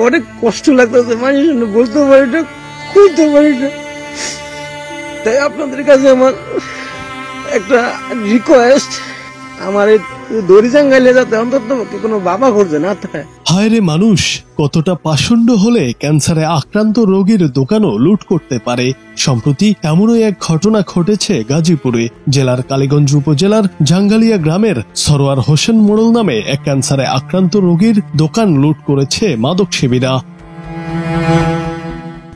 অনেক কষ্ট লাগতেছে, মানুষের জন্য বলতে পারি না, খুলতে পারি না। তাই আপনাদের কাছে আমার একটা রিকোয়েস্ট, আমার এই দড়ি জাঙ্গাইলে যাতে অন্তত কোনো বাবা করছে না থাকে। হায় রে মানুষ, কতটা পাষণ্ড হলে ক্যান্সারে আক্রান্ত রোগীর দোকানও লুট করতে পারে। সম্প্রতি এমনই এক ঘটনা ঘটেছে গাজীপুরে। জেলার কালীগঞ্জ উপজেলার জাঙ্গালিয়া গ্রামের সরোয়ার হোসেন মোড়ল নামে এক ক্যান্সারে আক্রান্ত রোগীর দোকান লুট করেছে মাদকসেবীরা।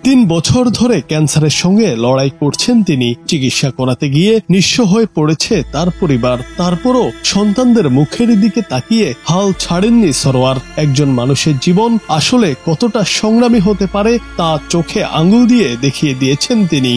৩ বছর ধরে ক্যান্সারের সঙ্গে লড়াই করছেন তিনি। চিকিৎসা করাতে গিয়ে নিঃস্ব হয়ে পড়েছে তার পরিবার। তারপরও সন্তানদের মুখের দিকে তাকিয়ে হাল ছাড়েননি সরোয়ার। একজন মানুষের জীবন আসলে কতটা সংগ্রামী হতে পারে তা চোখে আঙুল দিয়ে দেখিয়ে দিয়েছেন তিনি।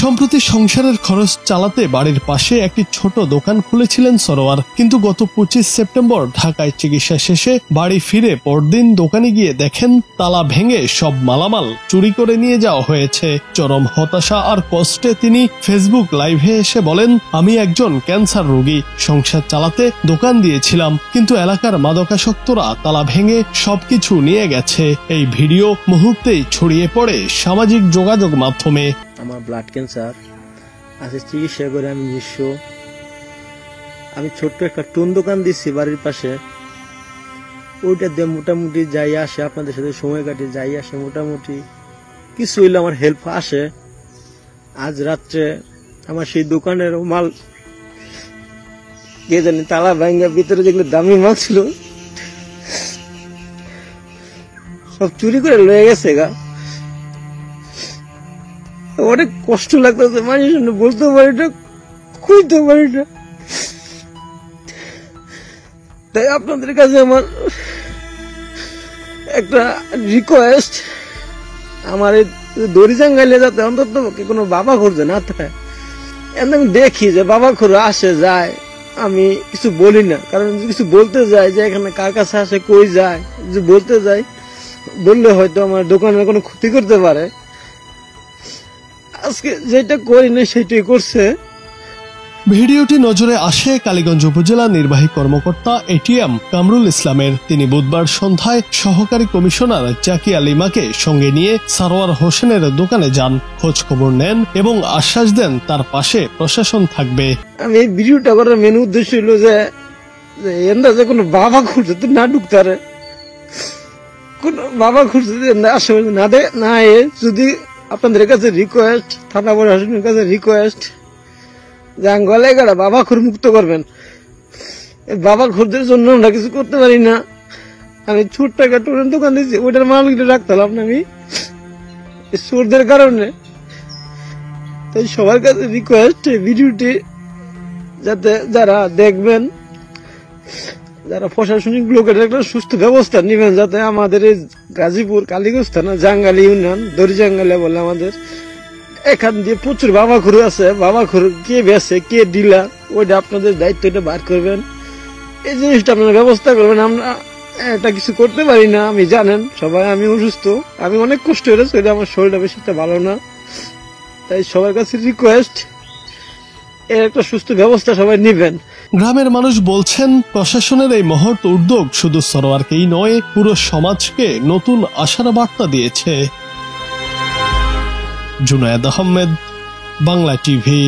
সম্প্রতি সংসারের খরচ চালাতে বাড়ির পাশে একটি ছোট দোকান খুলেছিলেন সরোয়ার, কিন্তু গত 25 সেপ্টেম্বর ঢাকায় চিকিৎসা শেষে বাড়ি ফিরে পরদিন দোকানে গিয়ে দেখেন তালা ভেঙে সব মালামাল চুরি করে নিয়ে যাওয়া হয়েছে। চরম হতাশা আর কষ্টে তিনি ফেসবুক লাইভে এসে বলেন, আমি একজন ক্যান্সার রোগী, সংসার চালাতে দোকান দিয়েছিলাম, কিন্তু এলাকার মাদকাসক্তরা তালা ভেঙে সবকিছু নিয়ে গেছে। এই ভিডিও মুহূর্তেই ছড়িয়ে পড়ে সামাজিক যোগাযোগ মাধ্যমে। আমার ব্লাড ক্যান্সার আছে, চিকিৎসা করে আমি নিঃস্ব। আমি ছোট্ট একটা টুন দোকান দিচ্ছি বাড়ির পাশে, ওইটা দিয়ে মোটামুটি যাই আসে, আপনাদের সাথে সময় কাটে যাই আসে, মোটামুটি কিছু হইলে আমার হেল্প আসে। আজ রাত্রে আমার সেই দোকানের মাল কে জানি তালা ভাঙ্গা, ভিতরে যেগুলো দামি মাল ছিল সব চুরি করে লয়ে গেছে গা। অনেক কষ্ট লাগতেছে, মানুষের জন্য বলতে পারি না, খুলতে পারি না। তাই আপনাদের কাছে আমার একটা রিকোয়েস্ট, আমার এই দড়ি জাঙ্গাইলে যাতে অন্তত কোনো বাবা করছে না থাকে। আমি দেখি যে বাবা খুঁড়ে আসে যায়, আমি কিছু বলি না, কারণ কিছু বলতে যাই যে এখানে কার কাছে আসে, কই যায়, যে বলতে যাই বললে হয়তো আমার দোকানের কোনো ক্ষতি করতে পারে। আজকে যেটা করি না সেটাই করছে। ভিডিওটি নজরে আসে কালীগঞ্জ উপজেলা নির্বাহী কর্মকর্তা এটিএম কামরুল ইসলামের। তিনি বুধবার সন্ধ্যায় সহকারী কমিশনার জাকিয়া লিমাকে সঙ্গে নিয়ে সরোয়ার হোসেনের দোকানে যান, খোঁজ খবর নেন এবং আশ্বাস দেন তার পাশে প্রশাসন থাকবে। আমি এই ভিডিওটা করার মেন উদ্দেশ্য হলো যে এন্দা যে কোনো বাবা খুঁজছে তো না ঢুকতারে, কোন বাবা খুঁজছে আশেপাশে না দে না। যদি আপনাদের কাছে রিকোয়েস্ট, থানা প্রশাসনের কাছে রিকোয়েস্ট, জাঙ্গলে গেলে বাবা খুর মুক্ত করবেন। বাবা খুরদের জন্য আমরা কিছু করতে পারি না। আমি ছোট্ট একটা টোনের দোকান দিচ্ছি, ওইটার মালগুলো রাখতাম না আমি চোরদের কারণে। তাই সবার কাছে রিকোয়েস্ট, ভিডিওটি যাতে যারা দেখবেন, যারা প্রশাসনিক লোকের একটা সুস্থ ব্যবস্থা নেবেন, যাতে আমাদের এই গাজীপুর কালীগঞ্জ থানা জাঙ্গালি ইউনিয়ন দড়ি জাঙ্গালে বলে আমাদের এখান দিয়ে প্রচুর বাবা খুরু আছে। বাবা খুরু কে বেছে, কে ডিলার, ওইটা আপনাদের দায়িত্ব, এটা বার করবেন। এই জিনিসটা আপনারা ব্যবস্থা করবেন। আমরা এটা কিছু করতে পারি না, আমি জানেন সবাই, আমি অসুস্থ, আমি অনেক কষ্ট হয়েছে, আমার শরীরটা বেশি ভালো না। তাই সবার কাছে রিকোয়েস্ট, এর একটা সুস্থ ব্যবস্থা সবাই নেবেন। গ্রামের মানুষ বলছেন, প্রশাসনের এই মহৎ উদ্যোগ শুধু সরোয়ারকেই নয়, পুরো সমাজকে নতুন আশার বার্তা দিয়েছে। জুনায়েদ আহমেদ, বাংলা টিভি।